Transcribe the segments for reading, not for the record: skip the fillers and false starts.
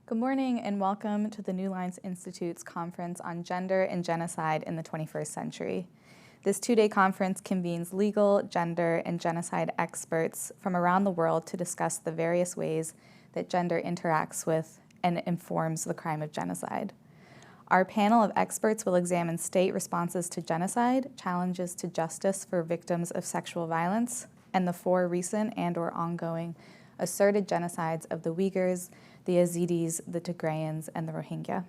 Good morning and welcome to the Newlines Institute's Conference on Gender and Genocide in the 21st Century. This two-day conference convenes legal, gender, and genocide experts from around the world to discuss the various ways that gender interacts with and informs the crime of genocide. Our panel of experts will examine state responses to genocide, challenges to justice for victims of sexual violence, and the four recent and/or ongoing asserted genocides of the Uyghurs, the Yazidis, the Tigrayans, and the Rohingya.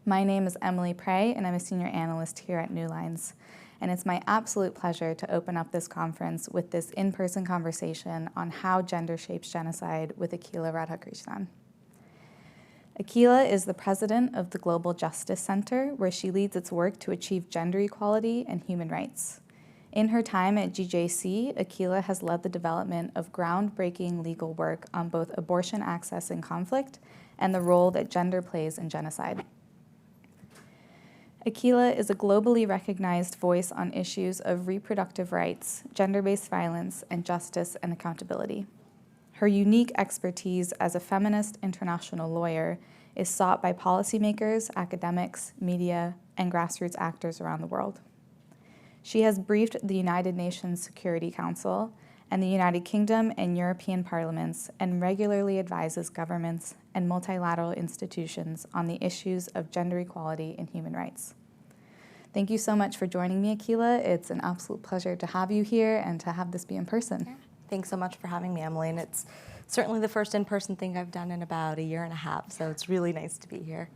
My name is Emily Prey, and I'm a senior analyst here at Newlines. And it's my absolute pleasure to open up this conference with this in-person conversation on how gender shapes genocide with Akila Radhakrishnan. Akila is the president of the Global Justice Center, where she leads its work to achieve gender equality and human rights. In her time at GJC, Akila has led the development of groundbreaking legal work on both abortion access in conflict and the role that gender plays in genocide. Akila is a globally recognized voice on issues of reproductive rights, gender-based violence, and justice and accountability. Her unique expertise as a feminist international lawyer is sought by policymakers, academics, media, and grassroots actors around the world. She has briefed the United Nations Security Council and the United Kingdom and European parliaments and regularly advises governments and multilateral institutions on the issues of gender equality and human rights. Thank you so much for joining me, Akila. It's an absolute pleasure to have you here and to have this be in person. Yeah. Thanks so much for having me, Emily. And it's certainly the first in-person thing I've done in about a year and a half, so it's really nice to be here.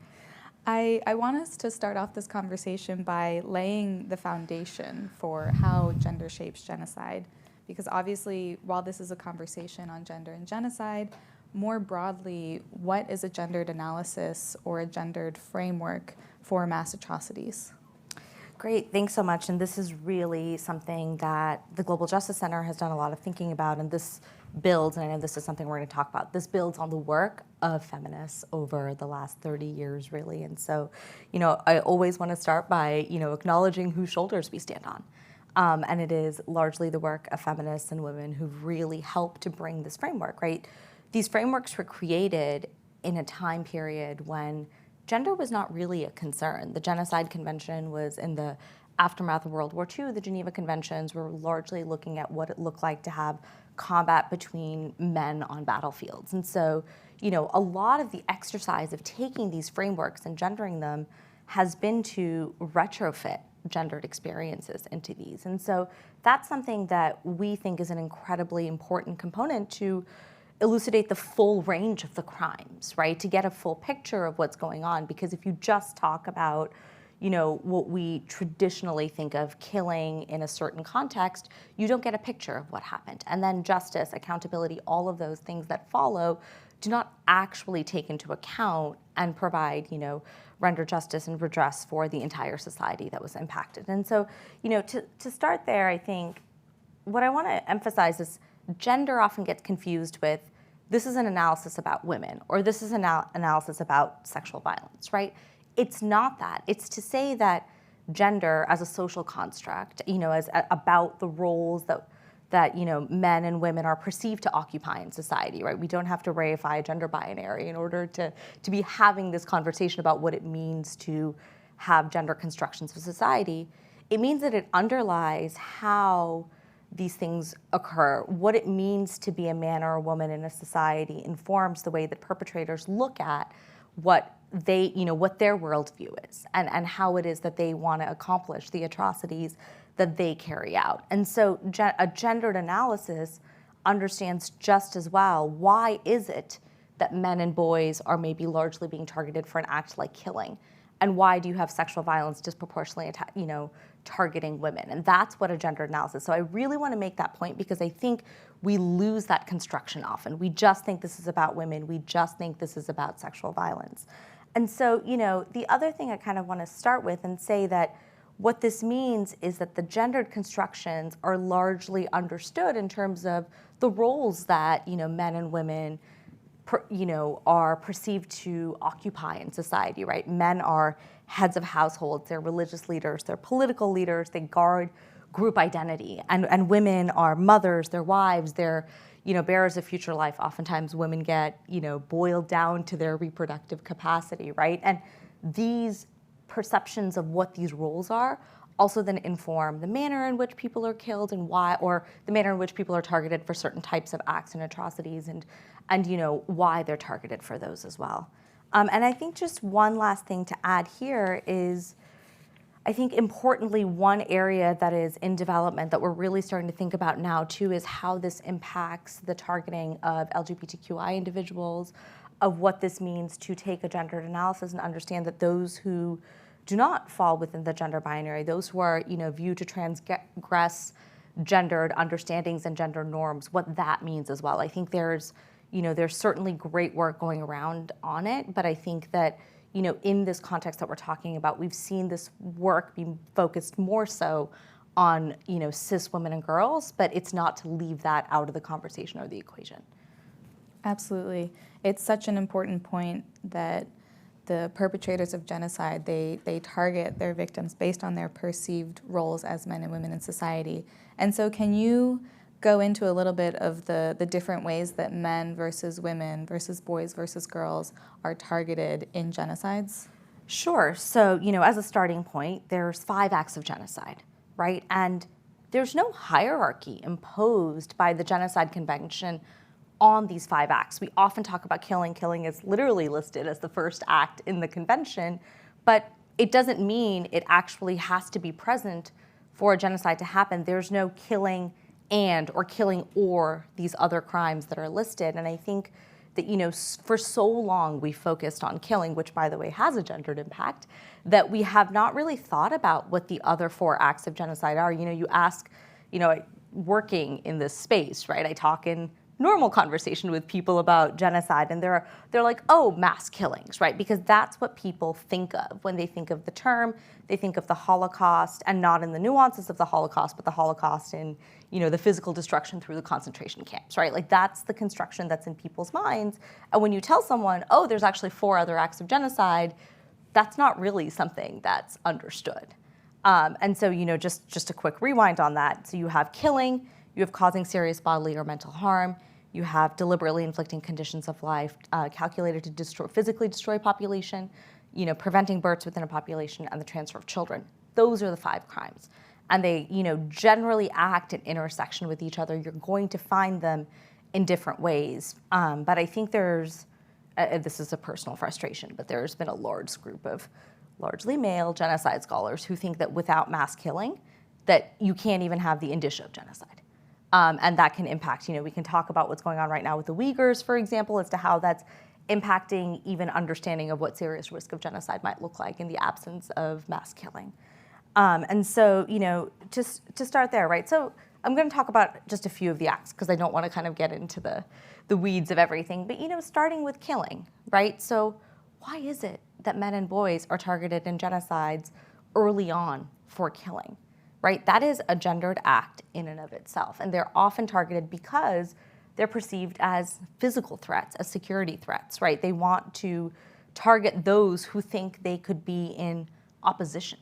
I want us to start off this conversation by laying the foundation for how gender shapes genocide, because obviously, while this is a conversation on gender and genocide, more broadly, what is a gendered analysis or a gendered framework for mass atrocities? Great, thanks so much. And this is really something that the Global Justice Center has done a lot of thinking about, and this builds, and I know this is something we're going to talk about, this builds on the work of feminists over the last 30 years, really. And so, I always want to start by, acknowledging whose shoulders we stand on. And it is largely the work of feminists and women who've really helped to bring this framework, right? These frameworks were created in a time period when gender was not really a concern. The Genocide Convention was in the aftermath of World War II. The Geneva Conventions were largely looking at what it looked like to have combat between men on battlefields. And so, a lot of the exercise of taking these frameworks and gendering them has been to retrofit gendered experiences into these. And so that's something that we think is an incredibly important component to elucidate the full range of the crimes, right? To get a full picture of what's going on. Because if you just talk about, what we traditionally think of killing in a certain context, you don't get a picture of what happened. And then justice, accountability, all of those things that follow do not actually take into account and provide, render justice and redress for the entire society that was impacted. And so, to start there, I think what I want to emphasize is gender often gets confused with this is an analysis about women or this is an analysis about sexual violence, right? It's not that. It's to say that gender as a social construct, as about the roles that men and women are perceived to occupy in society, right? We don't have to reify a gender binary in order to be having this conversation about what it means to have gender constructions of society. It means that it underlies how these things occur. What it means to be a man or a woman in a society informs the way that perpetrators look at what their worldview is and how it is that they want to accomplish the atrocities that they carry out. And so a gendered analysis understands just as well, why is it that men and boys are maybe largely being targeted for an act like killing? And why do you have sexual violence disproportionately targeting women? And that's what a gendered analysis. So I really want to make that point because I think we lose that construction often. We just think this is about women. We just think this is about sexual violence. And so, the other thing I kind of want to start with and say that what this means is that the gendered constructions are largely understood in terms of the roles that, men and women are perceived to occupy in society, right? Men are heads of households, they're religious leaders, they're political leaders, they guard group identity. And women are mothers, they're wives, they're bearers of future life. Oftentimes women get, boiled down to their reproductive capacity, right? And these perceptions of what these roles are also then inform the manner in which people are killed and why, or the manner in which people are targeted for certain types of acts and atrocities, and why they're targeted for those as well. And I think just one last thing to add here is, I think importantly, one area that is in development that we're really starting to think about now too is how this impacts the targeting of LGBTQI individuals, of what this means to take a gendered analysis and understand that those who do not fall within the gender binary, those who are viewed to transgress gendered understandings and gender norms, what that means as well. I think there's certainly great work going around on it, but I think that in this context that we're talking about, we've seen this work be focused more so on, cis women and girls, but it's not to leave that out of the conversation or the equation. Absolutely. It's such an important point that the perpetrators of genocide, they target their victims based on their perceived roles as men and women in society. And so can you go into a little bit of the different ways that men versus women versus boys versus girls are targeted in genocides? Sure. So, as a starting point, there's 5 acts of genocide, right? And there's no hierarchy imposed by the Genocide Convention on these 5 acts. We often talk about killing. Killing is literally listed as the first act in the convention, but it doesn't mean it actually has to be present for a genocide to happen. There's no killing or these other crimes that are listed. And I think that, for so long we focused on killing, which by the way has a gendered impact, that we have not really thought about what the other 4 acts of genocide are. You ask, working in this space, right? I talk in normal conversation with people about genocide, and they're like, oh, mass killings, right? Because that's what people think of when they think of the term. They think of the Holocaust, and not in the nuances of the Holocaust, but the Holocaust in, the physical destruction through the concentration camps, right? Like that's the construction that's in people's minds. And when you tell someone, oh, there's actually 4 other acts of genocide, that's not really something that's understood. And so, just a quick rewind on that. So you have killing, you have causing serious bodily or mental harm, you have deliberately inflicting conditions of life calculated to physically destroy population, preventing births within a population, and the transfer of children. Those are the 5 crimes. And they, generally act in intersection with each other. You're going to find them in different ways. But I think there's, this is a personal frustration, but there's been a large group of largely male genocide scholars who think that without mass killing, that you can't even have the indicia of genocide. And that can impact, we can talk about what's going on right now with the Uyghurs, for example, as to how that's impacting even understanding of what serious risk of genocide might look like in the absence of mass killing. And so, just to start there, right? So I'm going to talk about just a few of the acts because I don't want to kind of get into the weeds of everything. But, starting with killing, right? So why is it that men and boys are targeted in genocides early on for killing? Right? That is a gendered act in and of itself. And they're often targeted because they're perceived as physical threats, as security threats, right? They want to target those who think they could be in opposition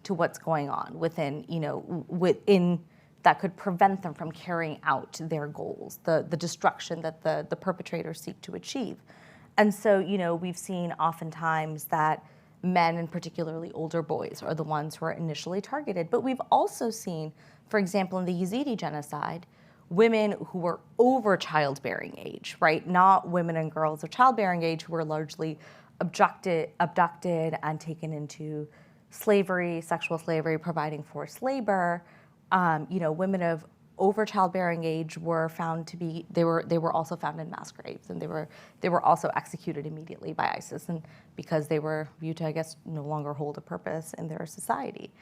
to what's going on within that could prevent them from carrying out their goals, the destruction that the perpetrators seek to achieve. And so, we've seen oftentimes that men, and particularly older boys, are the ones who are initially targeted. But we've also seen, for example, in the Yazidi genocide, women who were over childbearing age, right? Not women and girls of childbearing age who were largely abducted and taken into slavery, sexual slavery, providing forced labor. Women of over childbearing age were found to be, they were also found in mass graves, and they were also executed immediately by ISIS, and because they were viewed to, I guess, no longer hold a purpose in their society.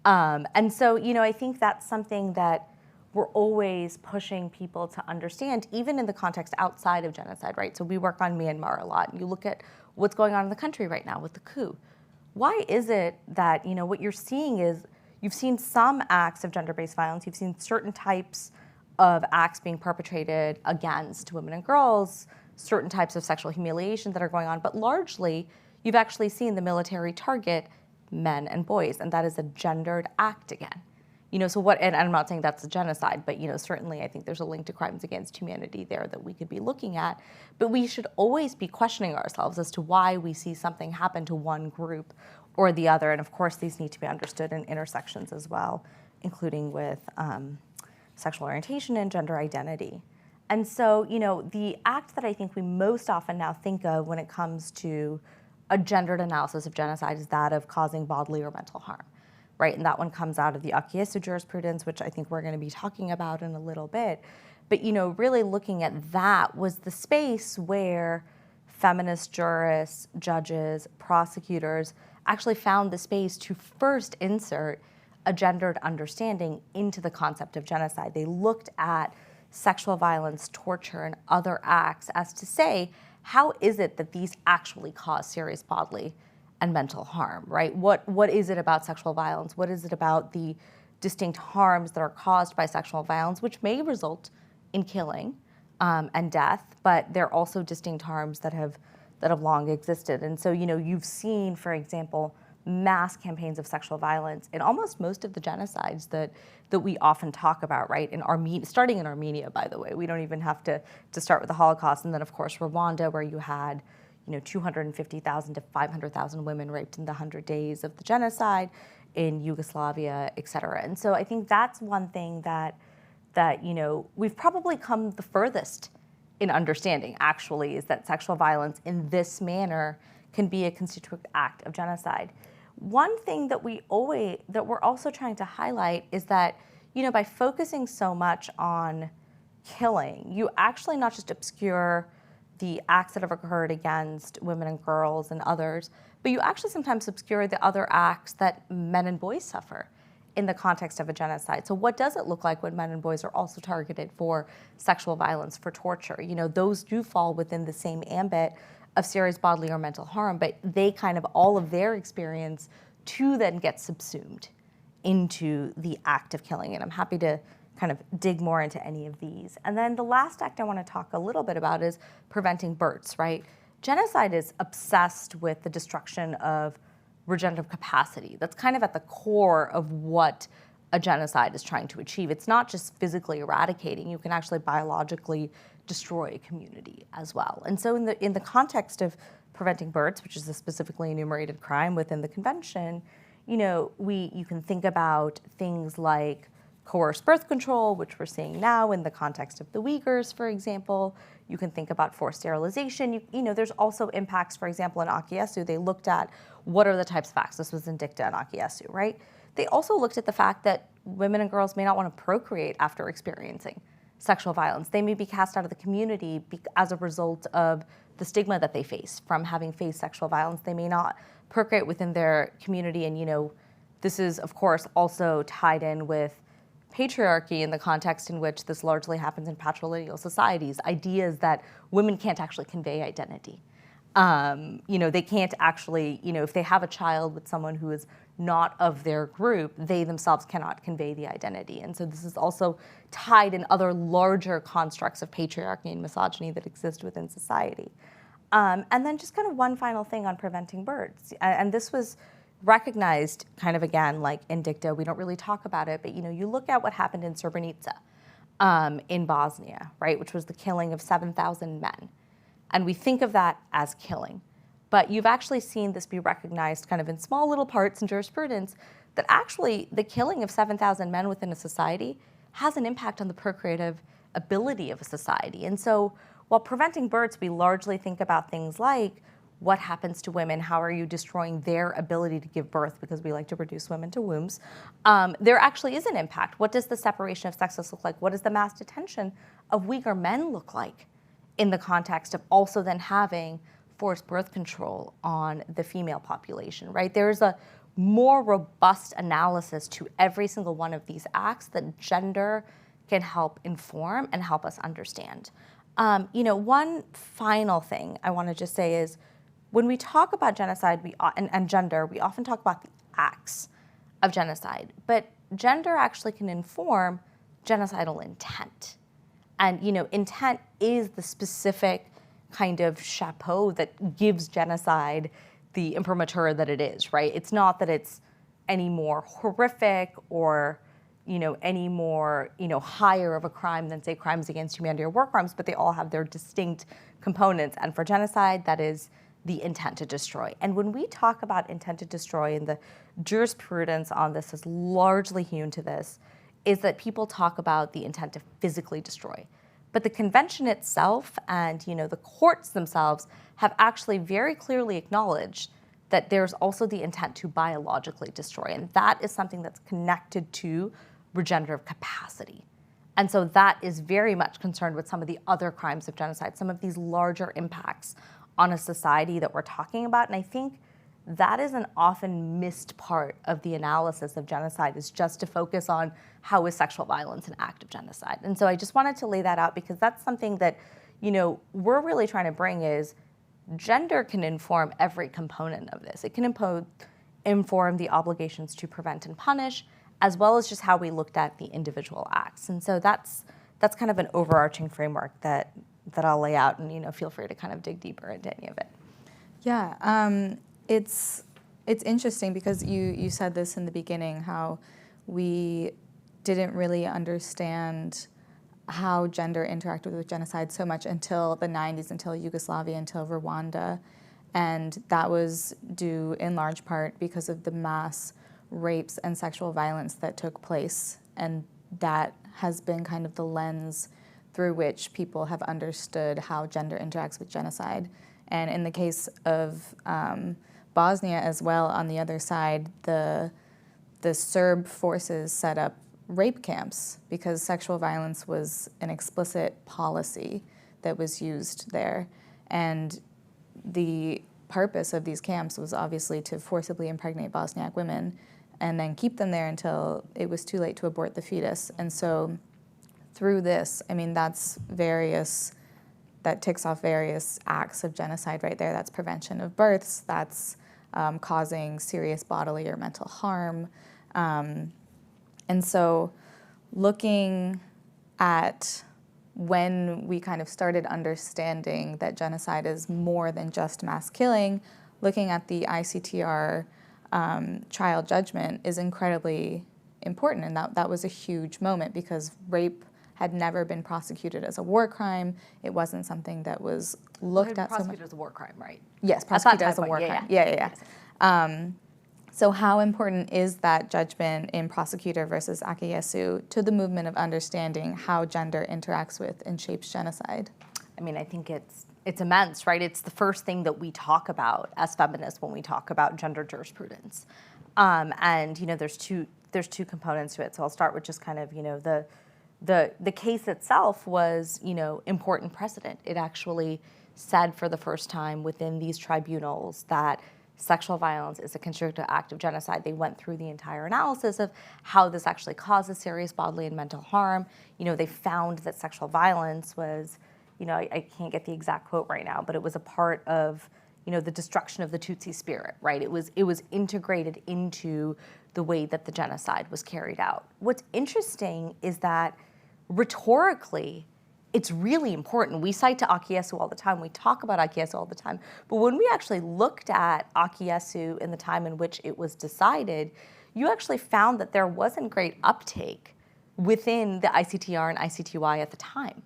And so, I think that's something that we're always pushing people to understand, even in the context outside of genocide, right? So we work on Myanmar a lot, and you look at what's going on in the country right now with the coup. Why is it that, what you're seeing is, you've seen some acts of gender-based violence, you've seen certain types of acts being perpetrated against women and girls, certain types of sexual humiliation that are going on, but largely, you've actually seen the military target men and boys, and that is a gendered act again. So what, and I'm not saying that's a genocide, but, certainly I think there's a link to crimes against humanity there that we could be looking at. But we should always be questioning ourselves as to why we see something happen to one group or the other. And of course, these need to be understood in intersections as well, including with sexual orientation and gender identity. And so, the act that I think we most often now think of when it comes to a gendered analysis of genocide is that of causing bodily or mental harm, right? And that one comes out of the Akiyesu jurisprudence, which I think we're going to be talking about in a little bit. But, really looking at that was the space where feminist jurists, judges, prosecutors actually found the space to first insert a gendered understanding into the concept of genocide. They looked at sexual violence, torture, and other acts as to say, how is it that these actually cause serious bodily and mental harm, right? What is it about sexual violence? What is it about the distinct harms that are caused by sexual violence, which may result in killing and death, but they're also distinct harms that have long existed. And so, you've seen, for example, mass campaigns of sexual violence in almost most of the genocides that we often talk about, right? Starting in Armenia, by the way. We don't even have to start with the Holocaust. And then, of course, Rwanda, where you had 250,000 to 500,000 women raped in the 100 days of the genocide, in Yugoslavia, et cetera. And so I think that's one thing that we've probably come the furthest in understanding, actually, is that sexual violence in this manner can be a constitutive act of genocide. One thing that we're also trying to highlight is that, by focusing so much on killing, you actually not just obscure the acts that have occurred against women and girls and others, but you actually sometimes obscure the other acts that men and boys suffer in the context of a genocide. So what does it look like when men and boys are also targeted for sexual violence, for torture? Those do fall within the same ambit of serious bodily or mental harm, but they kind of, all of their experience to then get subsumed into the act of killing. And I'm happy to kind of dig more into any of these. And then the last act I want to talk a little bit about is preventing births, right? Genocide is obsessed with the destruction of regenerative capacity. That's kind of at the core of what a genocide is trying to achieve. It's not just physically eradicating, you can actually biologically destroy a community as well. And so in the context of preventing births, which is a specifically enumerated crime within the convention, you can think about things like coerced birth control, which we're seeing now in the context of the Uyghurs, for example. You can think about forced sterilization. There's also impacts, for example, in Akiyesu, they looked at what are the types of acts. This was in dicta in Akiyesu, right? They also looked at the fact that women and girls may not want to procreate after experiencing sexual violence. They may be cast out of the community as a result of the stigma that they face from having faced sexual violence. They may not procreate within their community. And, this is, of course, also tied in with patriarchy in the context in which this largely happens in patrilineal societies, ideas that women can't actually convey identity. They can't actually, if they have a child with someone who is not of their group, they themselves cannot convey the identity. And so this is also tied in other larger constructs of patriarchy and misogyny that exist within society. And then just kind of one final thing on preventing births. And this was recognized kind of, again, like in dicta, we don't really talk about it, but you look at what happened in Srebrenica in Bosnia, right, which was the killing of 7,000 men. And we think of that as killing. But you've actually seen this be recognized kind of in small little parts in jurisprudence that actually the killing of 7,000 men within a society has an impact on the procreative ability of a society. And so while preventing births, we largely think about things like what happens to women, how are you destroying their ability to give birth, because we like to reduce women to wombs. There actually is an impact. What does the separation of sexes look like? What does the mass detention of Uyghur men look like in the context of also then having forced birth control on the female population, right? There's a more robust analysis to every single one of these acts that gender can help inform and help us understand. One final thing I want to just say is when we talk about genocide and gender, we often talk about the acts of genocide, but gender actually can inform genocidal intent. And, intent is the specific kind of chapeau that gives genocide the imprimatur that it is, right? It's not that it's any more horrific or, any more, higher of a crime than, say, crimes against humanity or war crimes, but they all have their distinct components. And for genocide, that is the intent to destroy. And when we talk about intent to destroy, and the jurisprudence on this is largely hewn to this, is that people talk about the intent to physically destroy. But the convention itself and, the courts themselves have actually very clearly acknowledged that there's also the intent to biologically destroy. And that is something that's connected to regenerative capacity. And so that is very much concerned with some of the other crimes of genocide, some of these larger impacts on a society that we're talking about. And I think that is an often missed part of the analysis of genocide, is just to focus on how is sexual violence an act of genocide. And so I just wanted to lay that out, because that's something that, we're really trying to bring is gender can inform every component of this. It can inform the obligations to prevent and punish, as well as just how we looked at the individual acts. And so that's kind of an overarching framework that I'll lay out, and feel free to kind of dig deeper into any of it. Yeah, it's interesting because you said this in the beginning, how we didn't really understand how gender interacted with genocide so much until the 90s, until Yugoslavia, until Rwanda. And that was due in large part because of the mass rapes and sexual violence that took place. And that has been kind of the lens through which people have understood how gender interacts with genocide. And in the case of Bosnia as well, on the other side, the Serb forces set up rape camps because sexual violence was an explicit policy that was used there. And the purpose of these camps was obviously to forcibly impregnate Bosniak women and then keep them there until it was too late to abort the fetus. And so through this, that ticks off various acts of genocide right there. That's prevention of births, that's causing serious bodily or mental harm. And so looking at when we kind of started understanding that genocide is more than just mass killing, looking at the ICTR trial judgment is incredibly important. And that was a huge moment because rape had never been prosecuted as a war crime. It wasn't something that was looked at so much. Prosecuted as a war crime, right? Yes, prosecuted as a war crime. Yeah. So how important is that judgment in Prosecutor versus Akiyesu to the movement of understanding how gender interacts with and shapes genocide? I mean, I think it's immense, right? It's the first thing that we talk about as feminists when we talk about gender jurisprudence. And there's two components to it. So I'll start with just kind of the case itself was important precedent. It actually said for the first time within these tribunals that sexual violence is a constricted act of genocide. They went through the entire analysis of how this actually causes serious bodily and mental harm. They found that sexual violence was, I can't get the exact quote right now, but it was a part of, the destruction of the Tutsi spirit, right? It was integrated into the way that the genocide was carried out. What's interesting is that rhetorically, it's really important. We cite to Akiyesu all the time. We talk about Akiyesu all the time. But when we actually looked at Akiyesu in the time in which it was decided, you actually found that there wasn't great uptake within the ICTR and ICTY at the time.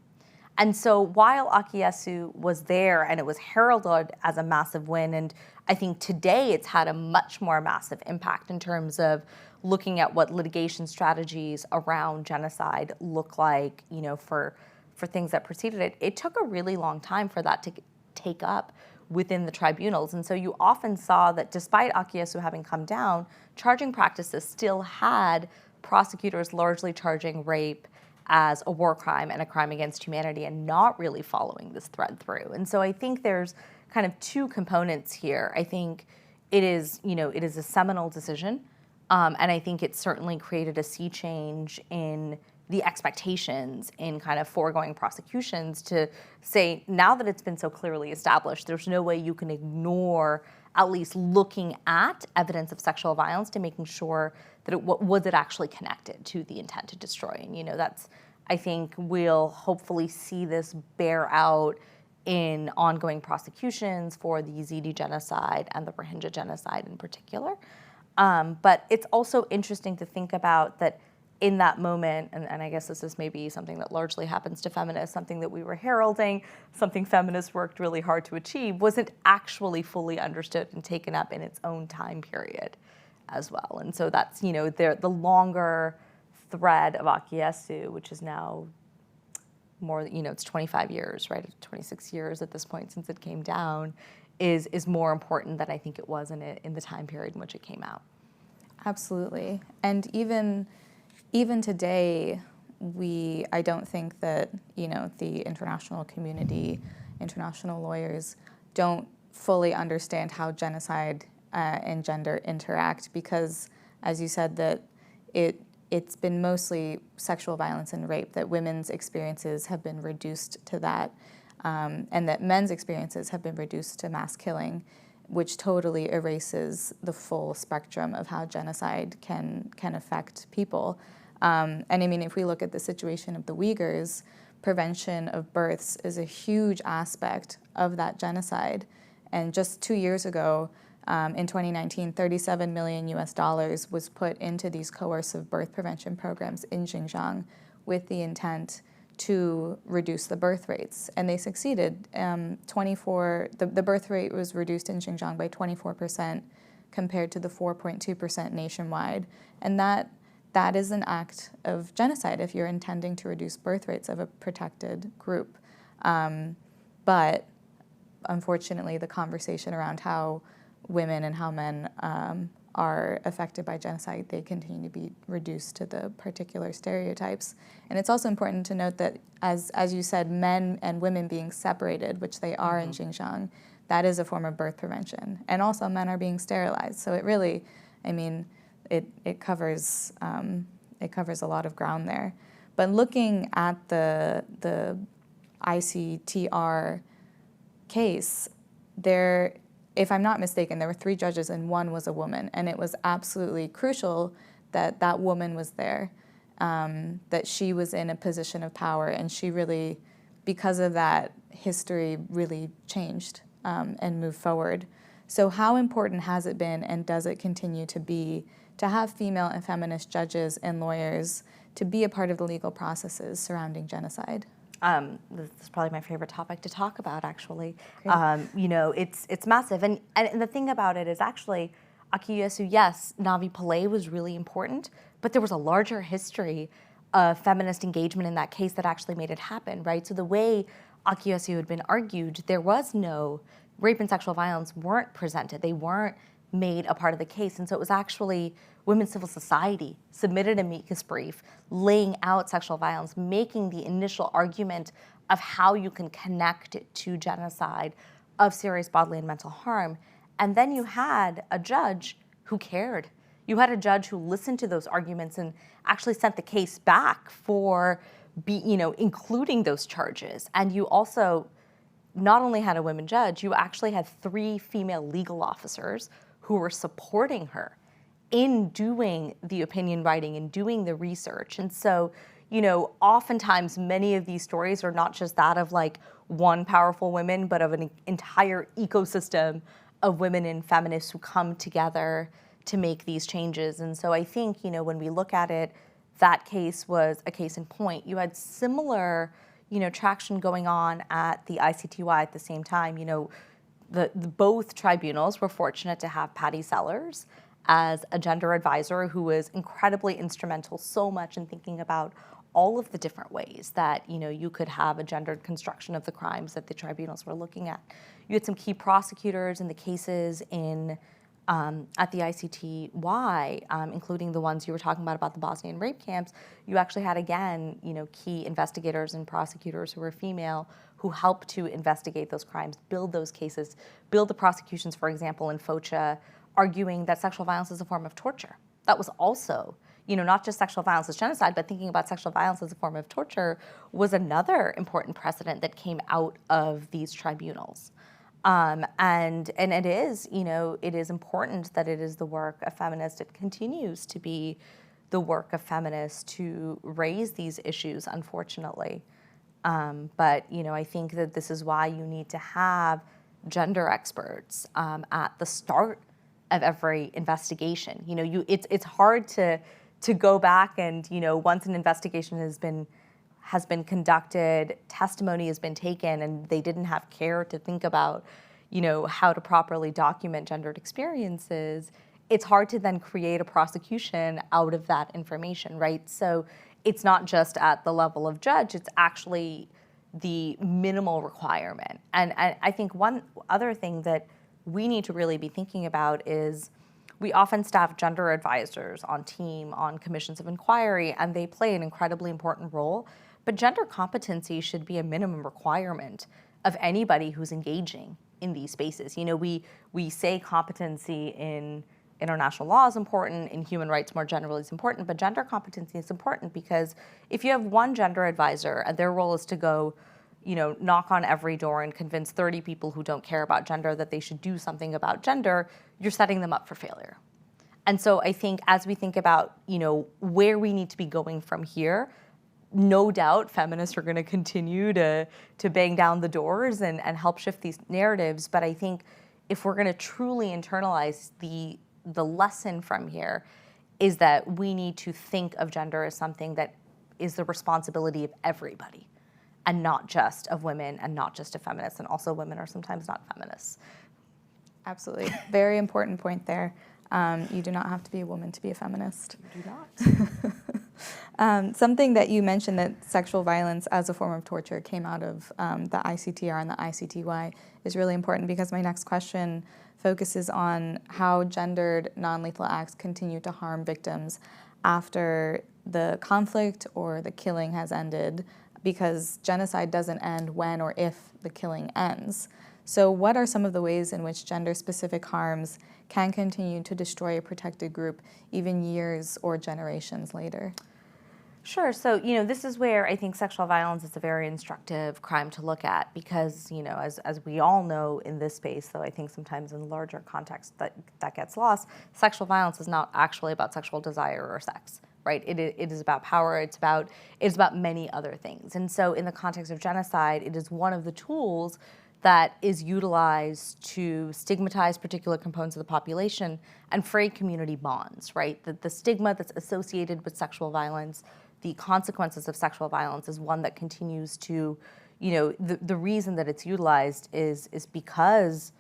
And so while Akiyesu was there and it was heralded as a massive win, and I think today it's had a much more massive impact in terms of looking at what litigation strategies around genocide look like, for things that preceded it, it took a really long time for that to take up within the tribunals. And so you often saw that despite Akiyesu having come down, charging practices still had prosecutors largely charging rape as a war crime and a crime against humanity and not really following this thread through. And so I think there's kind of two components here. I think it is a seminal decision, and I think it certainly created a sea change in the expectations in kind of foregoing prosecutions to say, now that it's been so clearly established, there's no way you can ignore at least looking at evidence of sexual violence to making sure that was it actually connected to the intent to destroy. And that's, I think we'll hopefully see this bear out in ongoing prosecutions for the Yazidi genocide and the Rohingya genocide in particular. But it's also interesting to think about that in that moment, and I guess this is maybe something that largely happens to feminists, something that we were heralding, something feminists worked really hard to achieve, wasn't actually fully understood and taken up in its own time period as well. And so that's, the longer thread of Akiyesu, which is now more, it's 25 years, right? 26 years at this point since it came down, is more important than I think it was in the time period in which it came out. Absolutely. And even today, I don't think that, the international community, international lawyers don't fully understand how genocide and gender interact, because, as you said, that it's been mostly sexual violence and rape, that women's experiences have been reduced to that, and that men's experiences have been reduced to mass killing, which totally erases the full spectrum of how genocide can affect people. And I mean, if we look at the situation of the Uyghurs, prevention of births is a huge aspect of that genocide. And just 2 years ago, in 2019, $37 million was put into these coercive birth prevention programs in Xinjiang with the intent to reduce the birth rates. And they succeeded. The birth rate was reduced in Xinjiang by 24% compared to the 4.2% nationwide. And that is an act of genocide if you're intending to reduce birth rates of a protected group. But unfortunately, the conversation around how women and how men are affected by genocide, they continue to be reduced to the particular stereotypes. And it's also important to note that, as you said, men and women being separated, which they are in Xinjiang, that is a form of birth prevention. And also men are being sterilized. So it really, it covers a lot of ground there. But looking at the ICTR case, if I'm not mistaken, there were 3 judges and 1 was a woman, and it was absolutely crucial that that woman was there, that she was in a position of power, and she really, because of that, history really changed and moved forward. So how important has it been, and does it continue to be, to have female and feminist judges and lawyers to be a part of the legal processes surrounding genocide? This is probably my favorite topic to talk about, actually. It's massive. And the thing about it is actually, Akiyesu, yes, Navi Pillay was really important, but there was a larger history of feminist engagement in that case that actually made it happen, right? So the way Akiyesu had been argued, there was no rape and sexual violence weren't presented. They weren't made a part of the case. And so it was actually women's civil society submitted a amicus brief laying out sexual violence, making the initial argument of how you can connect it to genocide, of serious bodily and mental harm. And then you had a judge who cared. You had a judge who listened to those arguments and actually sent the case back for including those charges. And you also not only had a women judge, you actually had 3 female legal officers who were supporting her in doing the opinion writing and doing the research. And so, oftentimes many of these stories are not just that of like one powerful woman, but of an entire ecosystem of women and feminists who come together to make these changes. And so I think, when we look at it, that case was a case in point. You had similar, traction going on at the ICTY at the same time. Both tribunals were fortunate to have Patty Sellers as a gender advisor who was incredibly instrumental so much in thinking about all of the different ways that you could have a gendered construction of the crimes that the tribunals were looking at. You had some key prosecutors in the cases at the ICTY, including the ones you were talking about the Bosnian rape camps. You actually had, again, key investigators and prosecutors who were female who helped to investigate those crimes, build those cases, build the prosecutions, for example, in Focha, arguing that sexual violence is a form of torture. That was also, not just sexual violence as genocide, but thinking about sexual violence as a form of torture was another important precedent that came out of these tribunals. And it is, it is important that it is the work of feminists. It continues to be the work of feminists to raise these issues, unfortunately. But, I think that this is why you need to have gender experts at the start of every investigation. It's hard to to go back and, once an investigation has been conducted, testimony has been taken, and they didn't have care to think about, how to properly document gendered experiences, it's hard to then create a prosecution out of that information, right? So it's not just at the level of judge, it's actually the minimal requirement. And I think one other thing that we need to really be thinking about is we often staff gender advisors on commissions of inquiry, and they play an incredibly important role. But gender competency should be a minimum requirement of anybody who's engaging in these spaces. We say competency in international law is important, in human rights more generally is important, but gender competency is important because if you have one gender advisor and their role is to go, knock on every door and convince 30 people who don't care about gender that they should do something about gender, you're setting them up for failure. And so I think as we think about, where we need to be going from here, no doubt feminists are going to continue to bang down the doors and help shift these narratives. But I think if we're going to truly internalize the lesson from here is that we need to think of gender as something that is the responsibility of everybody and not just of women and not just of feminists. And also women are sometimes not feminists. Absolutely. Very important point there. You do not have to be a woman to be a feminist. You do not. Something that you mentioned, that sexual violence as a form of torture came out of the ICTR and the ICTY, is really important because my next question focuses on how gendered non-lethal acts continue to harm victims after the conflict or the killing has ended, because genocide doesn't end when or if the killing ends. So what are some of the ways in which gender-specific harms can continue to destroy a protected group even years or generations later? Sure. So, this is where I think sexual violence is a very instructive crime to look at because, as we all know in this space, though I think sometimes in the larger context that gets lost, sexual violence is not actually about sexual desire or sex, right? It is about power. It's about many other things. And so in the context of genocide, it is one of the tools that is utilized to stigmatize particular components of the population and fray community bonds, right? The stigma that's associated with sexual violence, the consequences of sexual violence is one that continues to, the reason that it's utilized is because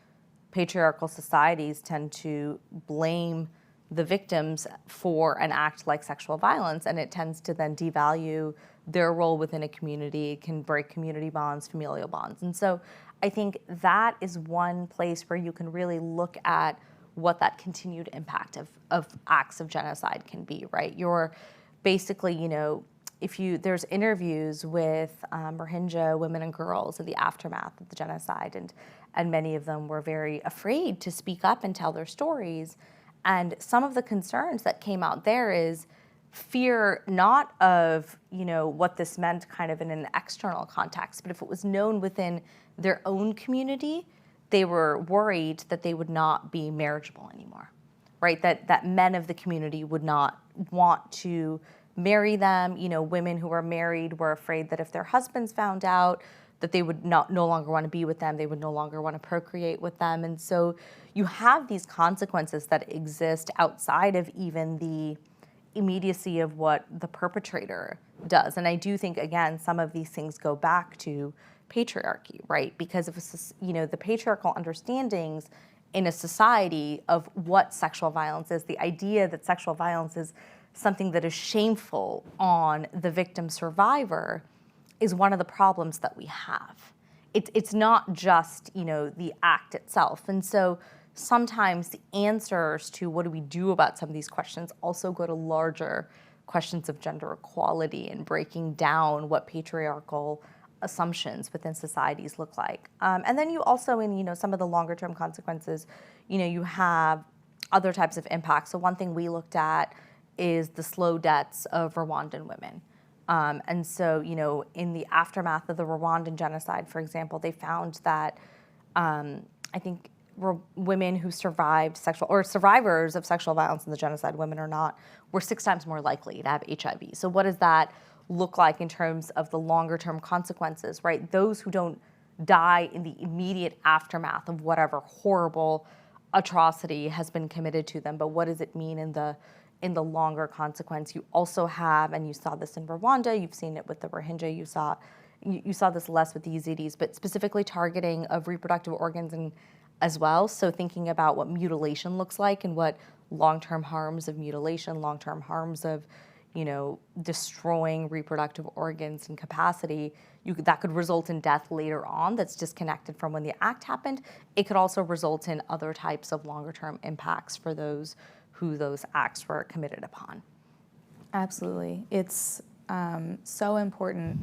patriarchal societies tend to blame the victims for an act like sexual violence, and it tends to then devalue their role within a community. It can break community bonds, familial bonds. And so I think that is one place where you can really look at what that continued impact of acts of genocide can be, right? You're basically, there's interviews with Rohingya women and girls in the aftermath of the genocide, and many of them were very afraid to speak up and tell their stories. And some of the concerns that came out there is fear not of, what this meant kind of in an external context, but if it was known within their own community, they were worried that they would not be marriageable anymore, right? That men of the community would not want to marry them. Women who were married were afraid that if their husbands found out, that they would no longer want to be with them, they would no longer want to procreate with them. And so you have these consequences that exist outside of even the immediacy of what the perpetrator does. And I do think, again, some of these things go back to patriarchy, right? Because of the patriarchal understandings in a society of what sexual violence is, the idea that sexual violence is something that is shameful on the victim survivor is one of the problems that we have. It's not just, the act itself. And so sometimes the answers to what do we do about some of these questions also go to larger questions of gender equality and breaking down what patriarchal assumptions within societies look like. And then you also, in some of the longer term consequences, you have other types of impacts. So one thing we looked at is the slow deaths of Rwandan women. And so, in the aftermath of the Rwandan genocide, for example, they found that I think women who survived survivors of sexual violence in the genocide, women or not, were 6 times more likely to have HIV. So what does that look like in terms of the longer term consequences, right? Those who don't die in the immediate aftermath of whatever horrible atrocity has been committed to them, but what does it mean in the in the longer consequence, you also have, and you saw this in Rwanda, you've seen it with the Rohingya, you saw this less with the Yazidis, but specifically targeting of reproductive organs and as well. So thinking about what mutilation looks like and what long-term harms of mutilation, long-term harms of, destroying reproductive organs and capacity, that could result in death later on that's disconnected from when the act happened. It could also result in other types of longer-term impacts for those who those acts were committed upon. Absolutely. It's so important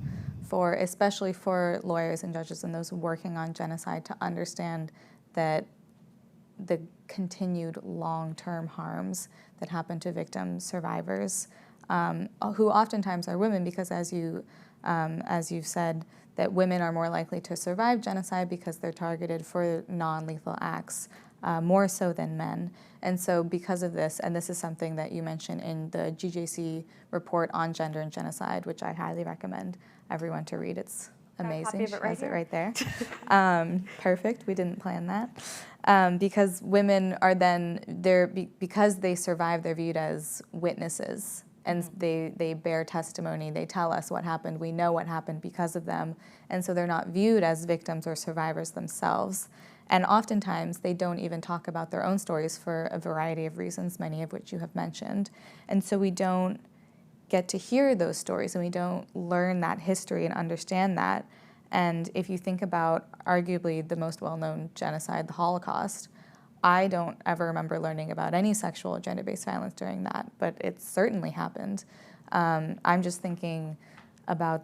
especially for lawyers and judges and those working on genocide to understand that the continued long-term harms that happen to victims, survivors, who oftentimes are women, because as you've said, that women are more likely to survive genocide because they're targeted for non-lethal acts, more so than men. And so because of this, and this is something that you mentioned in the GJC report on gender and genocide, which I highly recommend everyone to read. It's amazing. She has it right there. Perfect. We didn't plan that. Because women are then, because they survive, they're viewed as witnesses. And they bear testimony. They tell us what happened. We know what happened because of them. And so they're not viewed as victims or survivors themselves. And oftentimes, they don't even talk about their own stories for a variety of reasons, many of which you have mentioned. And so we don't get to hear those stories, and we don't learn that history and understand that. And if you think about arguably the most well-known genocide, the Holocaust, I don't ever remember learning about any sexual or gender-based violence during that, but it certainly happened. I'm just thinking about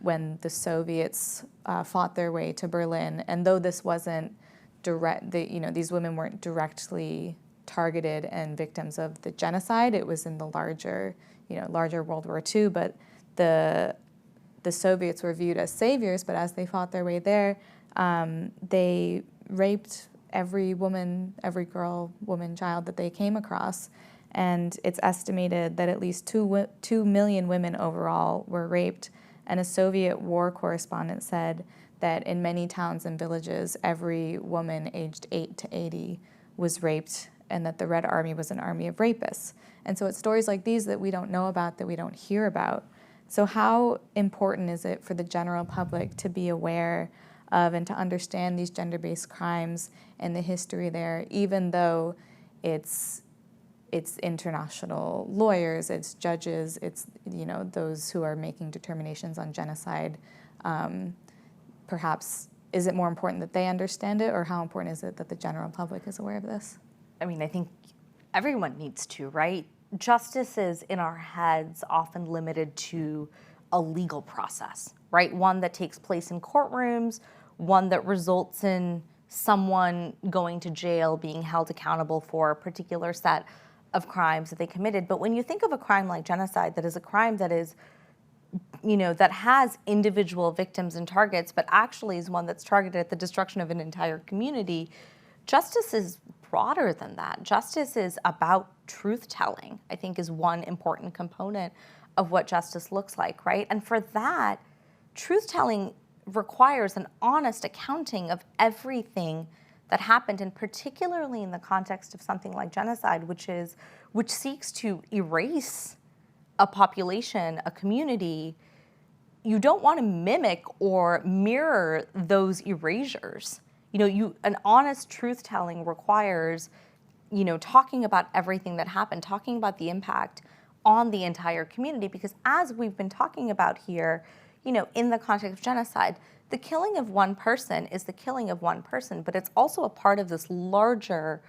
when the Soviets fought their way to Berlin, and though this wasn't direct, these women weren't directly targeted and victims of the genocide. It was in the larger World War II, but the Soviets were viewed as saviors. But as they fought their way there, they raped every woman, every girl, woman, child that they came across. And it's estimated that at least 2 million women overall were raped. And a Soviet war correspondent said that in many towns and villages, every woman aged 8 to 80 was raped, and that the Red Army was an army of rapists. And so it's stories like these that we don't know about, that we don't hear about. So how important is it for the general public to be aware of and to understand these gender-based crimes and the history there, even though it's international lawyers, it's judges, it's those who are making determinations on genocide. Perhaps, is it more important that they understand it, or how important is it that the general public is aware of this? I mean, I think everyone needs to, right? Justice is in our heads often limited to a legal process, right? One that takes place in courtrooms, one that results in someone going to jail, being held accountable for a particular set of crimes that they committed. But when you think of a crime like genocide, that is a crime that is, that has individual victims and targets, but actually is one that's targeted at the destruction of an entire community, justice is broader than that. Justice is about truth-telling, I think, is one important component of what justice looks like, right? And for that, truth-telling requires an honest accounting of everything that happened, and particularly in the context of something like genocide, which seeks to erase a population, a community. You don't want to mimic or mirror those erasures. An honest truth-telling requires, talking about everything that happened, talking about the impact on the entire community, because as we've been talking about here, in the context of genocide, the killing of one person is the killing of one person, but it's also a part of this larger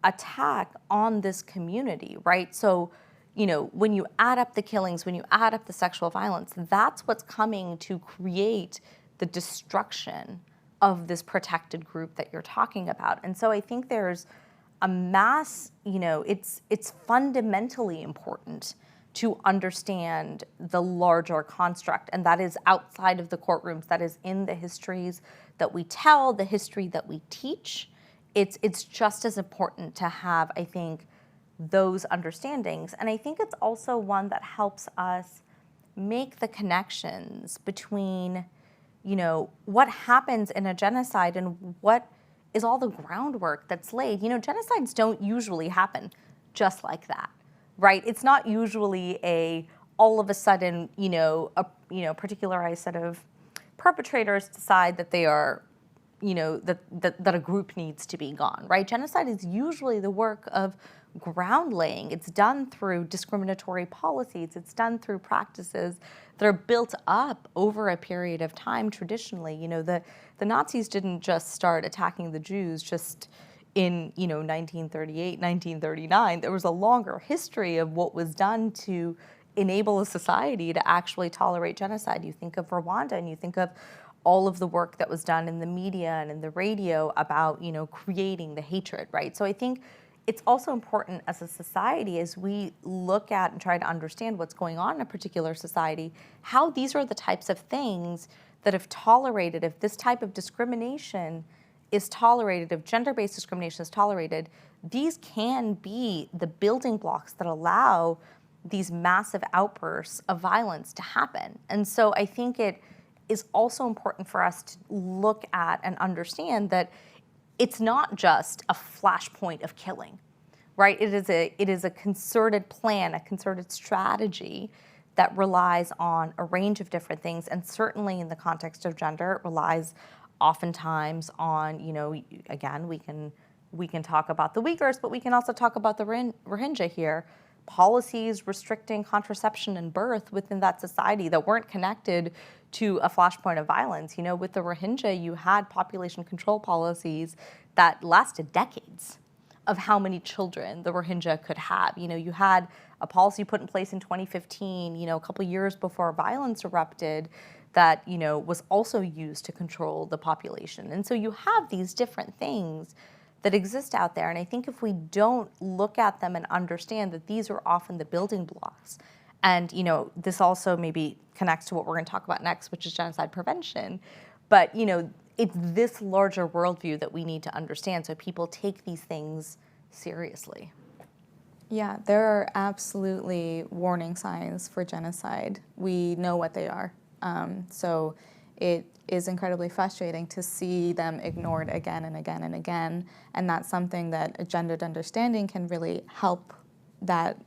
attack on this community, right? So, when you add up the killings, when you add up the sexual violence, that's what's coming to create the destruction of this protected group that you're talking about. And so I think there's a mass, it's fundamentally important to understand the larger construct, and that is outside of the courtrooms, that is in the histories that we tell, the history that we teach. It's just as important to have, I think, those understandings. And I think it's also one that helps us make the connections between, what happens in a genocide and what is all the groundwork that's laid. Genocides don't usually happen just like that. right? It's not usually all of a sudden, a particularized set of perpetrators decide that they are, that a group needs to be gone, right? Genocide is usually the work of ground laying. It's done through discriminatory policies. It's done through practices that are built up over a period of time traditionally. The Nazis didn't just start attacking the Jews just in 1938, 1939. There was a longer history of what was done to enable a society to actually tolerate genocide. You think of Rwanda, and you think of all of the work that was done in the media and in the radio about creating the hatred, right? So I think it's also important as a society, as we look at and try to understand what's going on in a particular society, how these are the types of things that if tolerated, if this type of discrimination is tolerated, if gender-based discrimination is tolerated, these can be the building blocks that allow these massive outbursts of violence to happen. And so I think it is also important for us to look at and understand that it's not just a flashpoint of killing, right? It is a concerted plan, a concerted strategy that relies on a range of different things. And certainly in the context of gender, it relies oftentimes on, again, we can talk about the Uyghurs, but we can also talk about the Rohingya here. Policies restricting contraception and birth within that society that weren't connected to a flashpoint of violence. With the Rohingya, you had population control policies that lasted decades of how many children the Rohingya could have. You had a policy put in place in 2015, a couple years before violence erupted, that was also used to control the population. And so you have these different things that exist out there. And I think if we don't look at them and understand that these are often the building blocks, and this also maybe connects to what we're going to talk about next, which is genocide prevention, but it's this larger worldview that we need to understand so people take these things seriously. Yeah, there are absolutely warning signs for genocide. We know what they are. So it is incredibly frustrating to see them ignored again and again and again. And that's something that a gendered understanding can really help that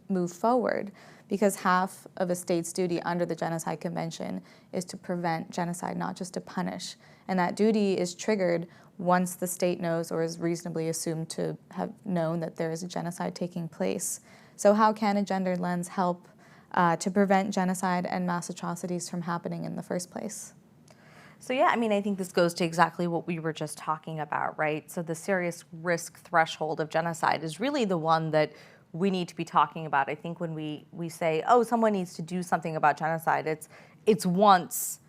move forward, because half of a state's duty under the Genocide Convention is to prevent genocide, not just to punish. And that duty is triggered once the state knows or is reasonably assumed to have known that there is a genocide taking place. So how can a gendered lens help to prevent genocide and mass atrocities from happening in the first place? So yeah, I think this goes to exactly what we were just talking about, right? So the serious risk threshold of genocide is really the one that we need to be talking about. I think when we say, oh, someone needs to do something about genocide, it's once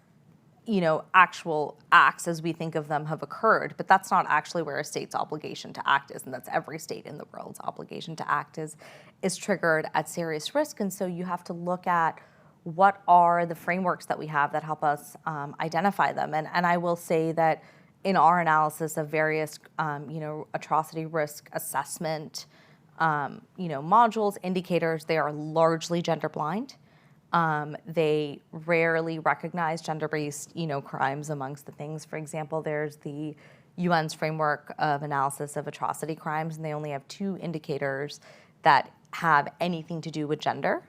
actual acts as we think of them have occurred, but that's not actually where a state's obligation to act is, and that's every state in the world's obligation to act is triggered at serious risk. And so you have to look at what are the frameworks that we have that help us identify them. And I will say that in our analysis of various atrocity risk assessment modules, indicators, they are largely gender blind. They rarely recognize gender-based, crimes amongst the things. For example, there's the UN's framework of analysis of atrocity crimes, and they only have 2 indicators that have anything to do with gender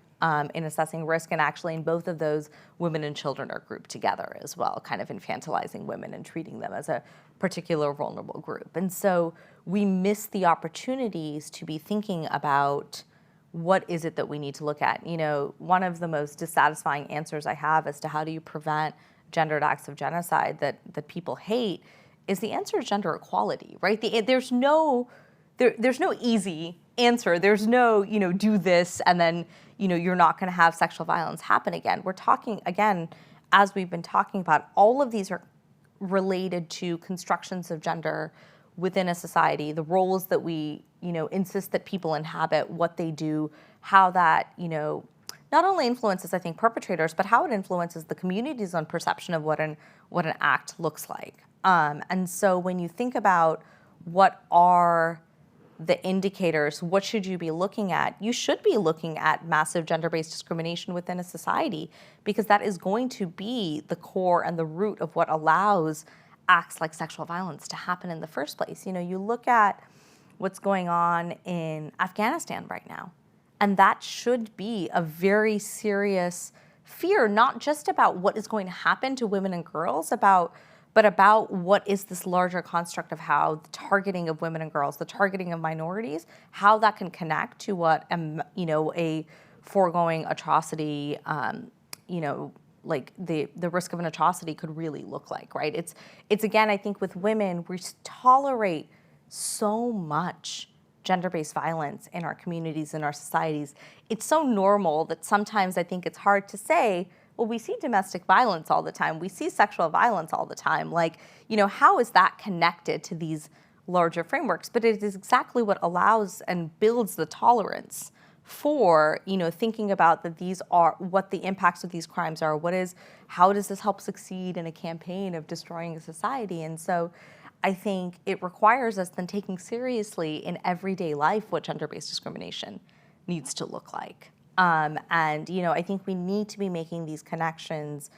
in assessing risk. And actually, in both of those, women and children are grouped together as well, kind of infantilizing women and treating them as a particular vulnerable group. And so we miss the opportunities to be thinking about what is it that we need to look at. One of the most dissatisfying answers I have as to how do you prevent gendered acts of genocide that people hate is the answer is gender equality, right? There's no easy answer. There's no, do this and then, you're not going to have sexual violence happen again. We're talking, again, as we've been talking about, all of these are related to constructions of gender within a society, the roles that we, insist that people inhabit, what they do, how that, not only influences, I think, perpetrators, but how it influences the community's own perception of what an act looks like. And so when you think about what are the indicators, what should you be looking at? You should be looking at massive gender-based discrimination within a society, because that is going to be the core and the root of what allows acts like sexual violence to happen in the first place. You look at what's going on in Afghanistan right now, And that should be a very serious fear, not just about what is going to happen to women and girls, but about what is this larger construct of how the targeting of women and girls, the targeting of minorities, how that can connect to what a foregoing atrocity, like the risk of an atrocity could really look like, right? It's again, I think with women, we tolerate so much gender-based violence in our communities, in our societies. It's so normal that sometimes I think it's hard to say, well, we see domestic violence all the time. We see sexual violence all the time. Like, how is that connected to these larger frameworks? But it is exactly what allows and builds the tolerance for, thinking about that these are what the impacts of these crimes are. How does this help succeed in a campaign of destroying a society? And so I think it requires us then taking seriously in everyday life what gender-based discrimination needs to look like. And I think we need to be making these connections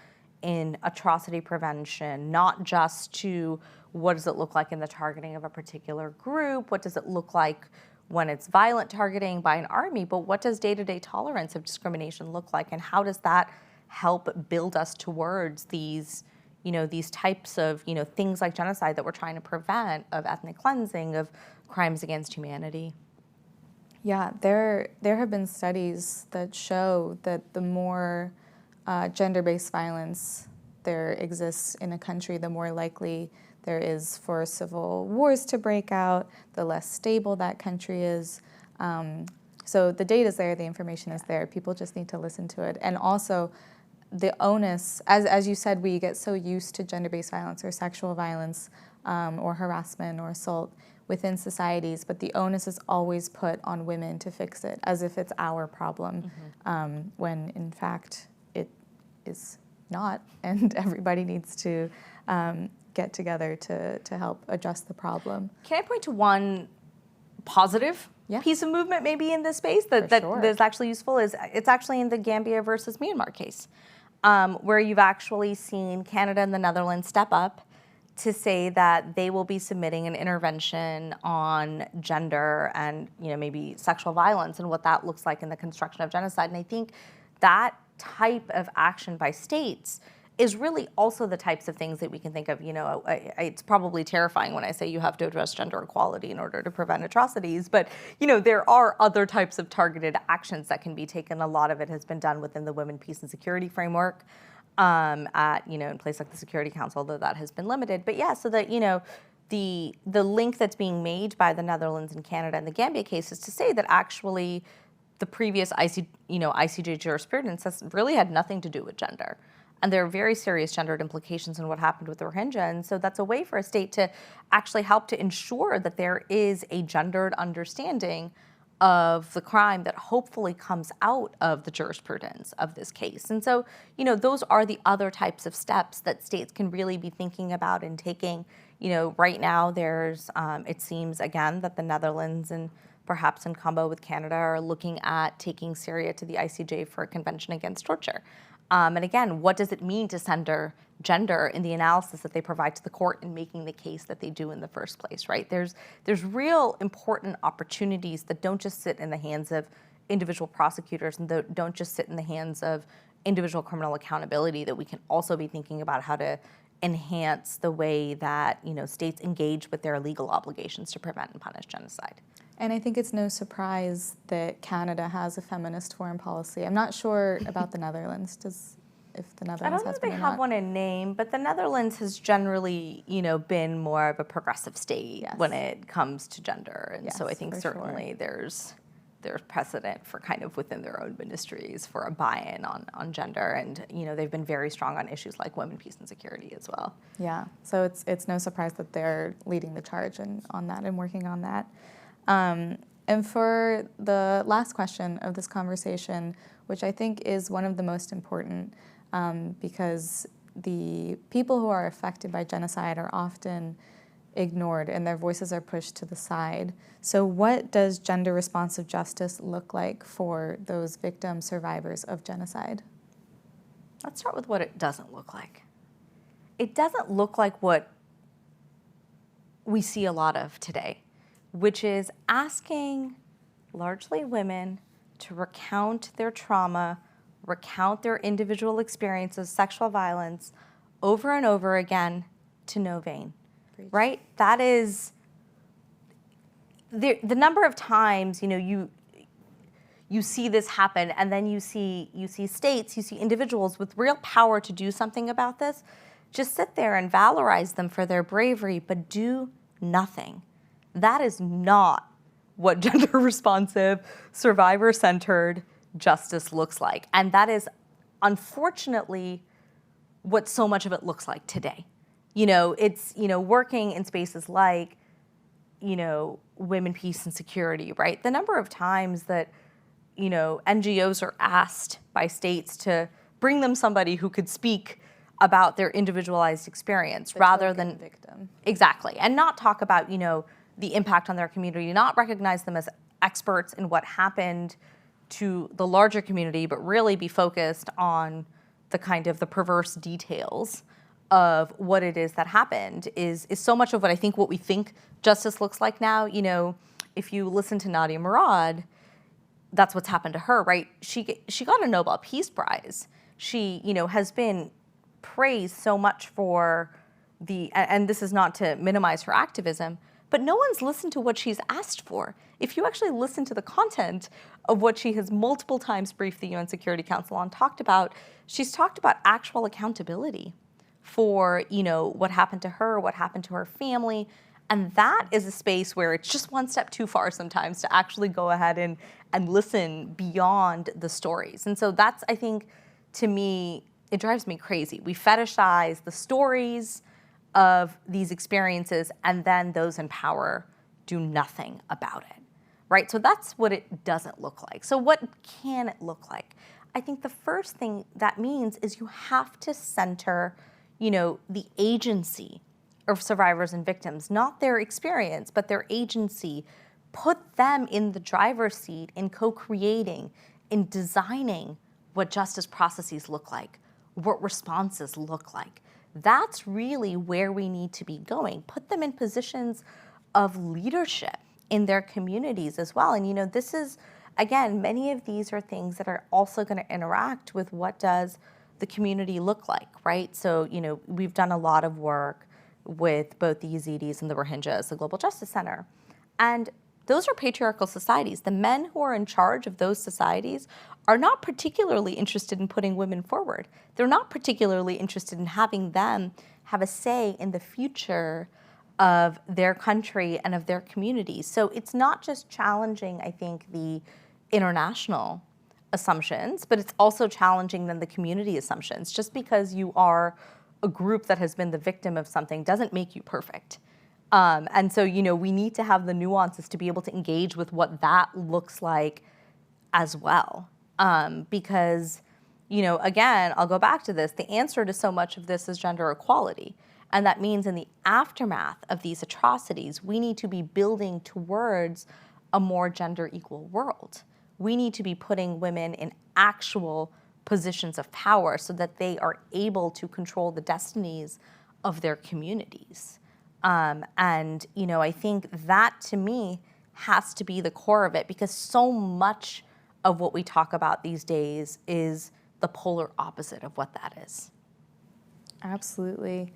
in atrocity prevention, not just to what does it look like in the targeting of a particular group, what does it look like when it's violent targeting by an army, but what does day-to-day tolerance of discrimination look like, and how does that help build us towards these types of, things like genocide that we're trying to prevent, of ethnic cleansing, of crimes against humanity. Yeah, there have been studies that show that the more gender-based violence there exists in a country, the more likely there is for civil wars to break out, the less stable that country is. So the data's there, the information is there. People just need to listen to it. And also, the onus, as you said, we get so used to gender-based violence or sexual violence or harassment or assault within societies, but the onus is always put on women to fix it, as if it's our problem, when in fact it is not, and everybody needs to get together to help address the problem. Can I point to one positive piece of movement maybe in this space that is actually useful? It's actually in the Gambia versus Myanmar case, where you've actually seen Canada and the Netherlands step up to say that they will be submitting an intervention on gender and maybe sexual violence and what that looks like in the construction of genocide. And I think that type of action by states is really also the types of things that we can think of. It's probably terrifying when I say you have to address gender equality in order to prevent atrocities, but there are other types of targeted actions that can be taken. A lot of it has been done within the Women, Peace, and Security framework at in place like the Security Council, though that has been limited. But yeah, so that the link that's being made by the Netherlands and Canada and the Gambia case is to say that actually the previous ICJ jurisprudence has really had nothing to do with gender. And there are very serious gendered implications in what happened with the Rohingya. And so that's a way for a state to actually help to ensure that there is a gendered understanding of the crime that hopefully comes out of the jurisprudence of this case. And so, those are the other types of steps that states can really be thinking about and taking. Right now there's, it seems again that the Netherlands and perhaps in combo with Canada are looking at taking Syria to the ICJ for a convention against torture. And again, what does it mean to center gender in the analysis that they provide to the court in making the case that they do in the first place, right? There's real important opportunities that don't just sit in the hands of individual prosecutors and don't just sit in the hands of individual criminal accountability, that we can also be thinking about how to enhance the way that states engage with their legal obligations to prevent and punish genocide. And I think it's no surprise that Canada has a feminist foreign policy. I'm not sure about the Netherlands. If the Netherlands I don't know if they have one in name, but the Netherlands has generally, been more of a progressive state when it comes to gender. And so I think certainly there's precedent for kind of within their own ministries for a buy-in on gender. And, they've been very strong on issues like women, peace, and security as well. Yeah, so it's no surprise that they're leading the charge on that and working on that. And for the last question of this conversation, which I think is one of the most important, because the people who are affected by genocide are often ignored and their voices are pushed to the side. So what does gender responsive justice look like for those victim survivors of genocide? Let's start with what it doesn't look like. It doesn't look like what we see a lot of today, which is asking largely women to recount their trauma, recount their individual experiences of sexual violence over and over again to no avail, right? That is, the number of times, you see this happen, and then you see states, you see individuals with real power to do something about this, just sit there and valorize them for their bravery, but do nothing. That is not what gender-responsive, survivor-centered justice looks like. And that is, unfortunately, what so much of it looks like today. It's, working in spaces like, women, peace, and security, right? The number of times that, NGOs are asked by states to bring them somebody who could speak about their individualized experience rather than victim. Exactly. And not talk about, the impact on their community, not recognize them as experts in what happened to the larger community, but really be focused on the kind of the perverse details of what it is that happened is so much of what we think justice looks like now. If you listen to Nadia Murad, that's what's happened to her, right? She got a Nobel Peace Prize. She, has been praised so much for and this is not to minimize her activism, but no one's listened to what she's asked for. If you actually listen to the content of what she has multiple times briefed the UN Security Council on, she's talked about actual accountability for, what happened to her, what happened to her family. And that is a space where it's just one step too far sometimes to actually go ahead and listen beyond the stories. And so that's, I think, to me, it drives me crazy. We fetishize the stories of these experiences, and then those in power do nothing about it, right? So that's what it doesn't look like. So what can it look like? I think the first thing that means is you have to center, the agency of survivors and victims, not their experience, but their agency. Put them in the driver's seat in co-creating, in designing what justice processes look like, what responses look like. That's really where we need to be going. Put them in positions of leadership in their communities as well. And this is, again, many of these are things that are also going to interact with what does the community look like, right? So, we've done a lot of work with both the Yazidis and the Rohingyas, the Global Justice Center. And those are patriarchal societies. The men who are in charge of those societies are not particularly interested in putting women forward. They're not particularly interested in having them have a say in the future of their country and of their communities. So it's not just challenging, I think, the international assumptions, but it's also challenging then the community assumptions. Just because you are a group that has been the victim of something doesn't make you perfect. And so, we need to have the nuances to be able to engage with what that looks like as well. Because, again, I'll go back to this, the answer to so much of this is gender equality. And that means in the aftermath of these atrocities, we need to be building towards a more gender equal world. We need to be putting women in actual positions of power so that they are able to control the destinies of their communities. And, I think that, to me, has to be the core of it, because so much of what we talk about these days is the polar opposite of what that is. Absolutely.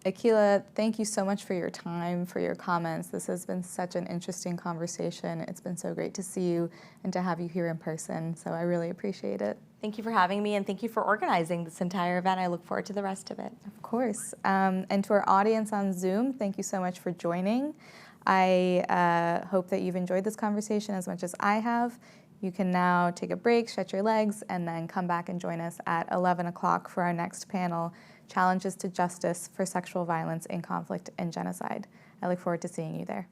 Akilah, thank you so much for your time, for your comments. This has been such an interesting conversation. It's been so great to see you and to have you here in person, so I really appreciate it. Thank you for having me, and thank you for organizing this entire event. I look forward to the rest of it. Of course. And to our audience on Zoom, thank you so much for joining. I hope that you've enjoyed this conversation as much as I have. You can now take a break, stretch your legs, and then come back and join us at 11 o'clock for our next panel, Challenges to Justice for Sexual Violence in Conflict and Genocide. I look forward to seeing you there.